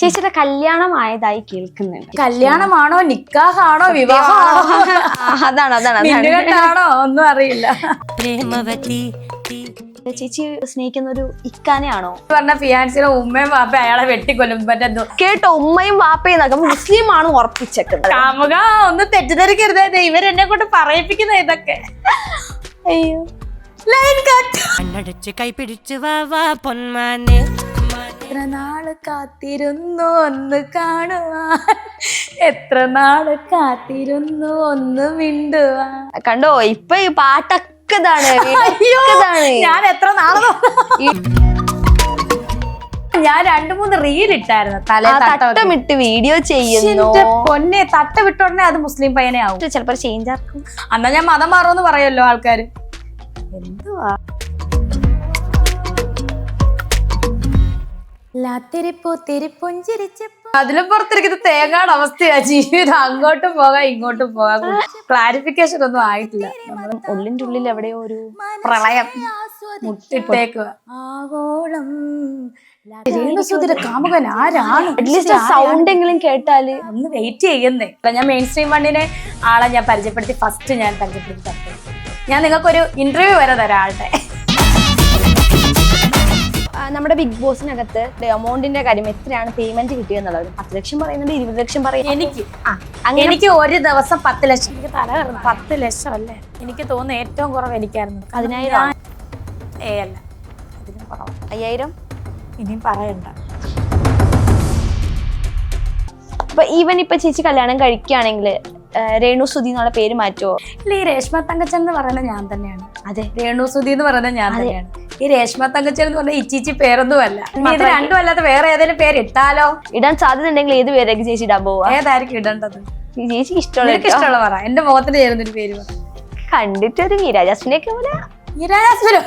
ചേച്ചിയുടെ കല്യാണമായതായി കേൾക്കുന്നുണ്ട്. കല്യാണമാണോ നിക്കാഹാണോ വിവാഹമാണോ അതാണ് ഒന്നും അറിയില്ല. ചേച്ചി സ്നേഹിക്കുന്ന ഒരു ഇക്കാനെയാണോ പറഞ്ഞ ഫിയാൻസിയുടെ ഉമ്മയും വാപ്പ അയാളെ വെട്ടിക്കൊല്ലും പറ്റോ കേട്ടോ? ഉമ്മയും വാപ്പയും മുസ്ലിം ആണ് ഉറപ്പിച്ചേക്കുന്നത്. കാമുക ഒന്ന് തെറ്റിദ്ധരിക്കരുത്, ഇവരെന്നെ കൊണ്ട് പറയിപ്പിക്കുന്ന ഇതൊക്കെ. അയ്യോ ലൈൻ കട്ട്. കൈ പിടിച്ചു വാ പൊന്മാനെ. എത്ര നാള് കാത്തിരുന്നു ഒന്ന് കാണുവാൻ, എത്ര നാള് കാത്തിരുന്നു ഒന്ന് മിണ്ടുവാൻ. കണ്ടോ ഇപ്പൊ ഈ പാട്ടൊക്കെ ഞാൻ എത്ര നാളെ ഞാൻ 2-3 റീൽ ഇട്ടായിരുന്നു. തട്ടമിട്ട് വീഡിയോ ചെയ്യുന്നു. പൊന്നെ തട്ട വിട്ടോടനെ അത് മുസ്ലിം പയ്യനെ ആവും. ചിലപ്പോ ചേഞ്ച് ആക്കും. എന്നാ ഞാൻ മതം മാറുമെന്ന് പറയല്ലോ ആൾക്കാര്. എന്തുവാ അതിലും പുറത്തിരിക്കുന്ന തേങ്ങാട് അവസ്ഥയാ ജീവിതം. അങ്ങോട്ടും പോകാം ഇങ്ങോട്ടും പോകാം. ക്ലാരിഫിക്കേഷൻ ഒന്നും ആയിട്ടില്ല. ഉള്ളിന്റെ ഉള്ളിൽ എവിടെയോ ഒരു പ്രളയം മുട്ടിട്ടേക്കുക. ആഗോളം രേണുസുധിയുടെ കാമുകൻ ആരാണ്? അറ്റ്ലീസ്റ്റ് സൗണ്ട് എങ്കിലും കേട്ടാല് ഒന്ന് വെയിറ്റ് ചെയ്യുന്നേ. ഞാൻ മെയിൻ സ്ട്രീം വണ്ണിനെ ആളെ ഞാൻ പരിചയപ്പെടുത്തി. ഫസ്റ്റ് ഞാൻ പരിചയപ്പെടുത്തി. ഞാൻ നിങ്ങൾക്കൊരു ഇന്റർവ്യൂ വരെ തരാം ആളുടെ. നമ്മുടെ ബിഗ് ബോസിനകത്ത് എമൗണ്ടിന്റെ കാര്യം എത്രയാണ് പേയ്മെന്റ് കിട്ടിയെന്നുള്ളത് 10 ലക്ഷം പറയുന്നുണ്ട്, 20 ലക്ഷം പറയുന്നത്. എനിക്ക് ഒരു ദിവസം 10 ലക്ഷം. എനിക്ക് തല കയറുന്നു. 10 ലക്ഷം അല്ലേ? എനിക്ക് തോന്നുന്നു ഏറ്റവും കുറവ് എനിക്കായിരുന്നു. 10,000 അല്ല, ഇതിനും കുറവ്. 5,000 ഇനിയും പറയണ്ട. ഈവൻ ഇപ്പൊ ചേച്ചി കല്യാണം കഴിക്കുകയാണെങ്കിൽ രേണുസുധി എന്നുള്ള പേര് മാറ്റുമോ? ഇല്ല, ഈ രേഷ്മ തങ്കച്ചൻ എന്ന് പറയുന്നത് ഞാൻ തന്നെയാണ്. അതെ, രേണുസുധി എന്ന് പറയുന്നത് ഞാൻ തന്നെയാണ്. ഈ രേഷ്മ തങ്കച്ചൻ എന്ന് പറഞ്ഞാൽ ഇച്ചിച്ചി പേരൊന്നും അല്ല. ഇത് രണ്ടും അല്ലാതെ വേറെ ഏതെങ്കിലും പേര് ഇട്ടാലോ? ഇടാൻ സാധ്യത ഉണ്ടെങ്കിൽ ഏത് പേരൊക്കെ ചേച്ചി ഇടാൻ പോവാ? ഏതായിരിക്കും ഇടേണ്ടത്? ചേച്ചിക്ക് ഇഷ്ടമുള്ള പറ. എന്റെ മുഖത്തിന് ചേരുന്നൊരു പേര് പറ. കണ്ടിട്ടൊരു മീരാ ജാസ്മിനെ ഒക്കെ പോലെ. മീരാ ജാസ്മിനോ?